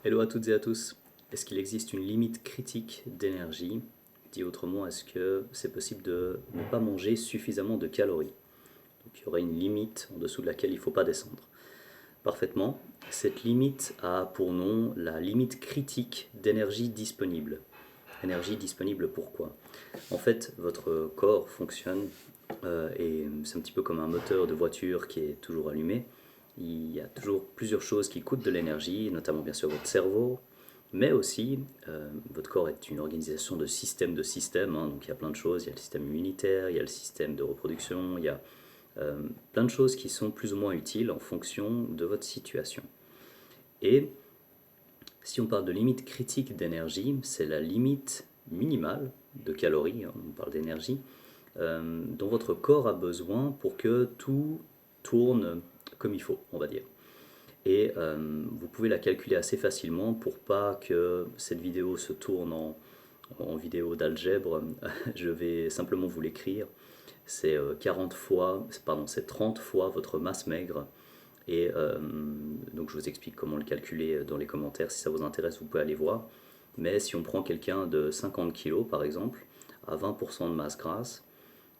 Hello à toutes et à tous. Est-ce qu'il existe une limite critique d'énergie? Dit autrement, est-ce que c'est possible de ne pas manger suffisamment de calories? Donc il y aurait une limite en dessous de laquelle il ne faut pas descendre. Parfaitement. Cette limite a pour nom la limite critique d'énergie disponible. Énergie disponible pourquoi? En fait, votre corps fonctionne et c'est un petit peu comme un moteur de voiture qui est toujours allumé. Il y a toujours plusieurs choses qui coûtent de l'énergie, notamment bien sûr votre cerveau, mais aussi votre corps est une organisation de systèmes, hein, donc il y a plein de choses, il y a le système immunitaire, il y a le système de reproduction, il y a plein de choses qui sont plus ou moins utiles en fonction de votre situation. Et si on parle de limite critique d'énergie, c'est la limite minimale de calories, hein, on parle d'énergie, dont votre corps a besoin pour que tout tourne comme il faut, on va dire. Et vous pouvez la calculer assez facilement pour pas que cette vidéo se tourne en vidéo d'algèbre. Je vais simplement vous l'écrire. C'est 40 fois, pardon, c'est 30 fois votre masse maigre. Et donc je vous explique comment le calculer dans les commentaires. Si ça vous intéresse, vous pouvez aller voir. Mais si on prend quelqu'un de 50 kg par exemple, à 20% de masse grasse,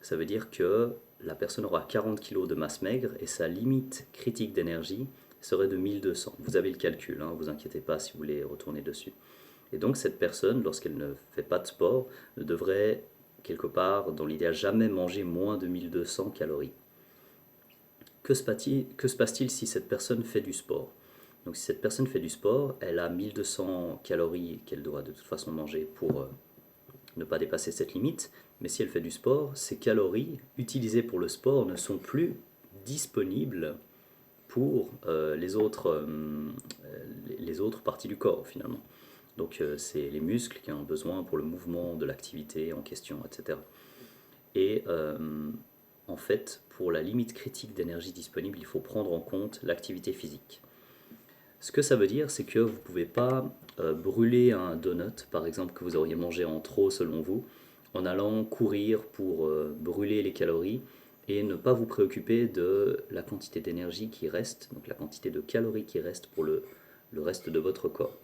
ça veut dire que la personne aura 40 kg de masse maigre et sa limite critique d'énergie serait de 1200. Vous avez le calcul, hein, vous inquiétez pas si vous voulez retourner dessus. Et donc cette personne, lorsqu'elle ne fait pas de sport, ne devrait quelque part, dans l'idéal, jamais manger moins de 1200 calories. Que se passe-t-il si cette personne fait du sport? Donc si cette personne fait du sport, elle a 1200 calories qu'elle doit de toute façon manger pour ne pas dépasser cette limite, mais si elle fait du sport, ces calories utilisées pour le sport ne sont plus disponibles pour les autres parties du corps finalement. Donc c'est les muscles qui ont besoin pour le mouvement de l'activité en question, etc. Et en fait, pour la limite critique d'énergie disponible, il faut prendre en compte l'activité physique. Ce que ça veut dire, c'est que vous ne pouvez pas brûler un donut, par exemple, que vous auriez mangé en trop selon vous, en allant courir pour brûler les calories et ne pas vous préoccuper de la quantité d'énergie qui reste, donc la quantité de calories qui reste pour le reste de votre corps.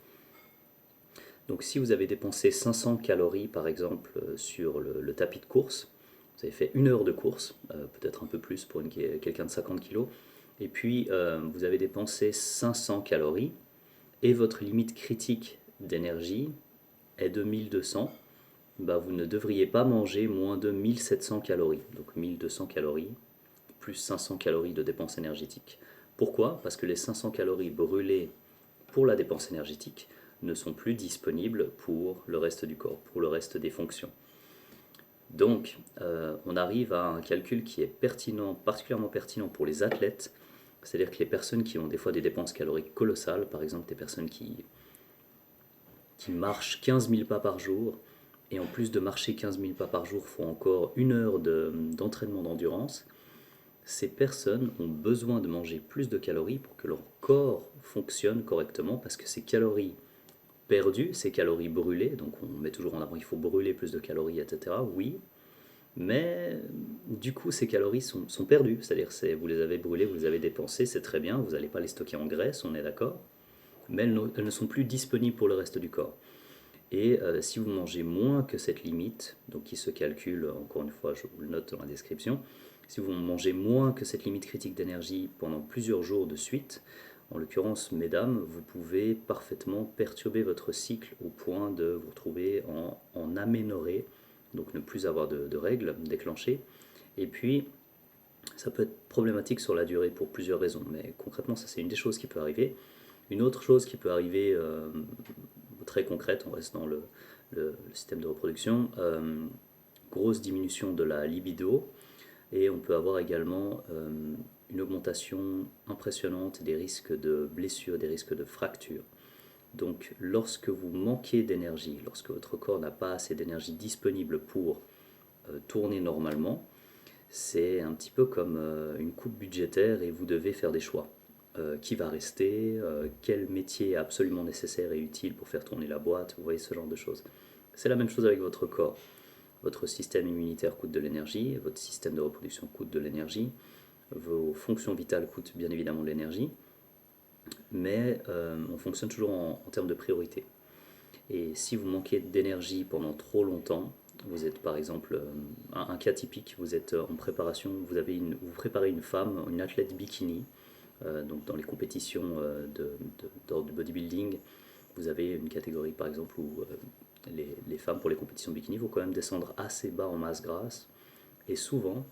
Donc si vous avez dépensé 500 calories par exemple sur le tapis de course, vous avez fait une heure de course, peut-être un peu plus pour quelqu'un de 50 kg, et puis vous avez dépensé 500 calories, et votre limite critique d'énergie est de 1200, bah vous ne devriez pas manger moins de 1700 calories. Donc 1200 calories plus 500 calories de dépense énergétique. Pourquoi? Parce que les 500 calories brûlées pour la dépense énergétique ne sont plus disponibles pour le reste du corps, pour le reste des fonctions. Donc, on arrive à un calcul qui est pertinent, particulièrement pertinent pour les athlètes, c'est-à-dire que les personnes qui ont des fois des dépenses caloriques colossales, par exemple des personnes qui marchent 15 000 pas par jour, et en plus de marcher 15 000 pas par jour, font encore une heure d'entraînement d'endurance, ces personnes ont besoin de manger plus de calories pour que leur corps fonctionne correctement, parce que ces calories perdues, ces calories brûlées, donc on met toujours en avant il faut brûler plus de calories, etc. Oui, mais du coup ces calories sont perdues, c'est-à-dire vous les avez brûlées, vous les avez dépensées, c'est très bien, vous n'allez pas les stocker en graisse, on est d'accord, mais elles ne sont plus disponibles pour le reste du corps. Et si vous mangez moins que cette limite, donc qui se calcule, encore une fois je vous le note dans la description, si vous mangez moins que cette limite critique d'énergie pendant plusieurs jours de suite, en l'occurrence, mesdames, vous pouvez parfaitement perturber votre cycle au point de vous retrouver en aménorrhée, donc ne plus avoir de règles déclenchées. Et puis, ça peut être problématique sur la durée pour plusieurs raisons, mais concrètement, ça c'est une des choses qui peut arriver. Une autre chose qui peut arriver, très concrète, on reste dans le système de reproduction, grosse diminution de la libido, et on peut avoir également une augmentation impressionnante des risques de blessures, des risques de fractures. Donc lorsque vous manquez d'énergie, lorsque votre corps n'a pas assez d'énergie disponible pour tourner normalement, c'est un petit peu comme une coupe budgétaire et vous devez faire des choix. Qui va rester, quel métier est absolument nécessaire et utile pour faire tourner la boîte, vous voyez ce genre de choses. C'est la même chose avec votre corps. Votre système immunitaire coûte de l'énergie, votre système de reproduction coûte de l'énergie, vos fonctions vitales coûtent bien évidemment de l'énergie. mais on fonctionne toujours en termes de priorité. Et si vous manquez d'énergie pendant trop longtemps, vous êtes par exemple, un cas typique, vous êtes en préparation, vous préparez une femme, une athlète bikini, donc dans les compétitions d'ordre de bodybuilding, vous avez une catégorie par exemple où les femmes pour les compétitions bikini vont quand même descendre assez bas en masse grasse. Et souvent,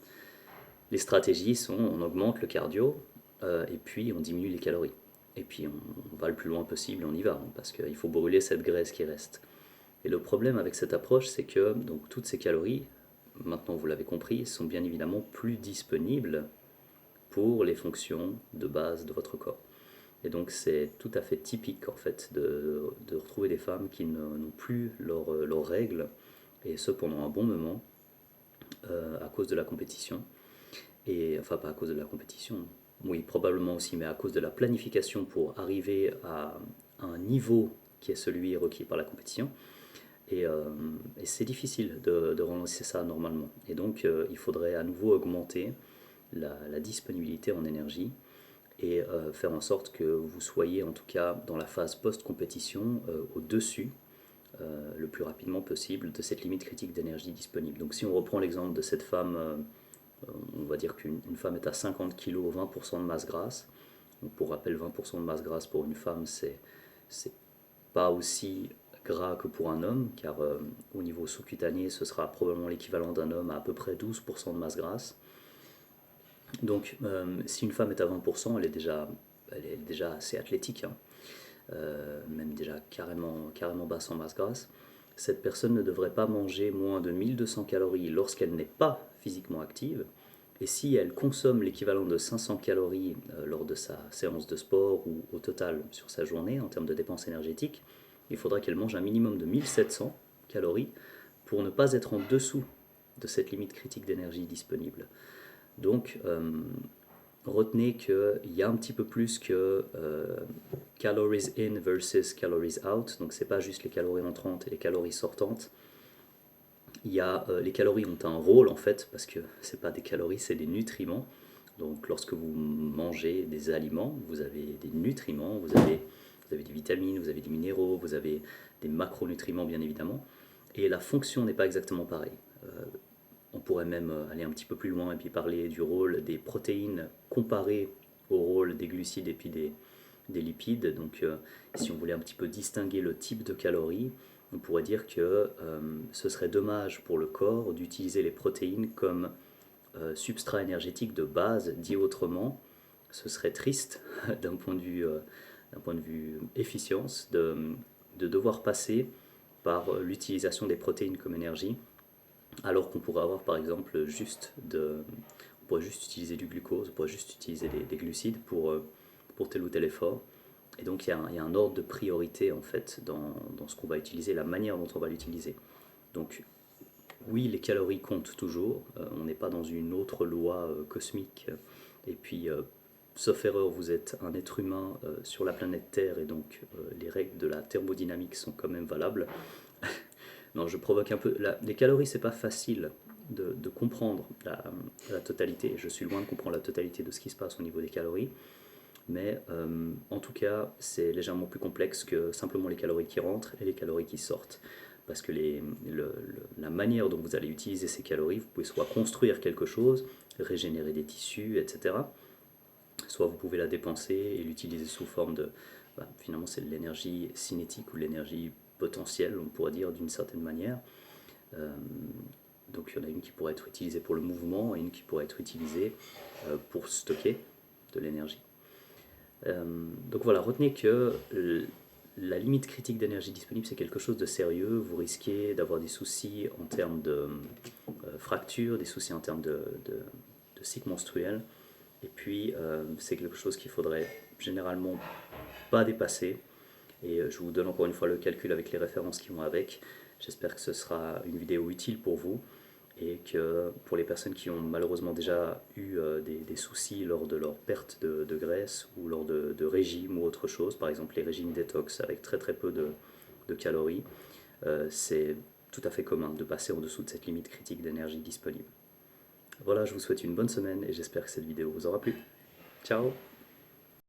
les stratégies sont on augmente le cardio et puis on diminue les calories. Et puis on va le plus loin possible, on y va, parce qu'il faut brûler cette graisse qui reste. Et le problème avec cette approche, c'est que donc, toutes ces calories, maintenant vous l'avez compris, sont bien évidemment plus disponibles pour les fonctions de base de votre corps. Et donc c'est tout à fait typique en fait de retrouver des femmes qui n'ont plus leurs règles, et ce pendant un bon moment, à cause de la compétition. Et enfin pas à cause de la compétition, oui probablement aussi, mais à cause de la planification pour arriver à un niveau qui est celui requis par la compétition. Et c'est difficile de relancer ça normalement. Et donc il faudrait à nouveau augmenter la disponibilité en énergie et faire en sorte que vous soyez en tout cas dans la phase post-compétition au-dessus le plus rapidement possible de cette limite critique d'énergie disponible. Donc si on reprend l'exemple de cette femme, on va dire qu'une femme est à 50 kg, 20% de masse grasse. Donc pour rappel, 20% de masse grasse pour une femme, c'est pas aussi gras que pour un homme, car au niveau sous-cutané, ce sera probablement l'équivalent d'un homme à peu près 12% de masse grasse. Donc si une femme est à 20%, elle est déjà assez athlétique, hein, même déjà carrément basse en masse grasse. Cette personne ne devrait pas manger moins de 1200 calories lorsqu'elle n'est pas physiquement active. Et si elle consomme l'équivalent de 500 calories lors de sa séance de sport ou au total sur sa journée en termes de dépenses énergétiques, il faudra qu'elle mange un minimum de 1700 calories pour ne pas être en dessous de cette limite critique d'énergie disponible. Donc, retenez qu'il y a un petit peu plus que calories in versus calories out. Donc, c'est pas juste les calories entrantes et les calories sortantes. Les calories ont un rôle en fait, parce que c'est pas des calories, c'est des nutriments. Donc, lorsque vous mangez des aliments, vous avez des nutriments, vous avez des vitamines, vous avez des minéraux, vous avez des macronutriments bien évidemment. Et la fonction n'est pas exactement pareille. On pourrait même aller un petit peu plus loin et puis parler du rôle des protéines comparé au rôle des glucides et puis des lipides. Donc si on voulait un petit peu distinguer le type de calories, on pourrait dire que ce serait dommage pour le corps d'utiliser les protéines comme substrat énergétique de base. Dit autrement, ce serait triste d'un point de vue efficience de devoir passer par l'utilisation des protéines comme énergie, alors qu'on pourrait avoir par exemple on pourrait juste utiliser du glucose, on pourrait juste utiliser des glucides pour tel ou tel effort. Et donc il y a un ordre de priorité en fait dans ce qu'on va utiliser, la manière dont on va l'utiliser. Donc oui, les calories comptent toujours, on n'est pas dans une autre loi cosmique, et puis sauf erreur, vous êtes un être humain sur la planète Terre, et donc les règles de la thermodynamique sont quand même valables. Non, je provoque un peu. Les calories, c'est pas facile de comprendre la totalité. Je suis loin de comprendre la totalité de ce qui se passe au niveau des calories. Mais en tout cas, c'est légèrement plus complexe que simplement les calories qui rentrent et les calories qui sortent. Parce que la manière dont vous allez utiliser ces calories, vous pouvez soit construire quelque chose, régénérer des tissus, etc. Soit vous pouvez la dépenser et l'utiliser sous forme de... finalement, c'est de l'énergie cinétique ou de l'énergie potentielle, on pourrait dire d'une certaine manière. Donc il y en a une qui pourrait être utilisée pour le mouvement et une qui pourrait être utilisée pour stocker de l'énergie. Donc voilà, retenez que la limite critique d'énergie disponible, c'est quelque chose de sérieux. Vous risquez d'avoir des soucis en termes de fractures, des soucis en termes de cycle menstruel. Et puis, c'est quelque chose qu'il faudrait généralement pas dépasser. Et je vous donne encore une fois le calcul avec les références qui vont avec. J'espère que ce sera une vidéo utile pour vous, et que pour les personnes qui ont malheureusement déjà eu des soucis lors de leur perte de graisse ou lors de régimes ou autre chose, par exemple les régimes détox avec très peu de calories, c'est tout à fait commun de passer en dessous de cette limite critique d'énergie disponible. Voilà, je vous souhaite une bonne semaine et j'espère que cette vidéo vous aura plu. Ciao!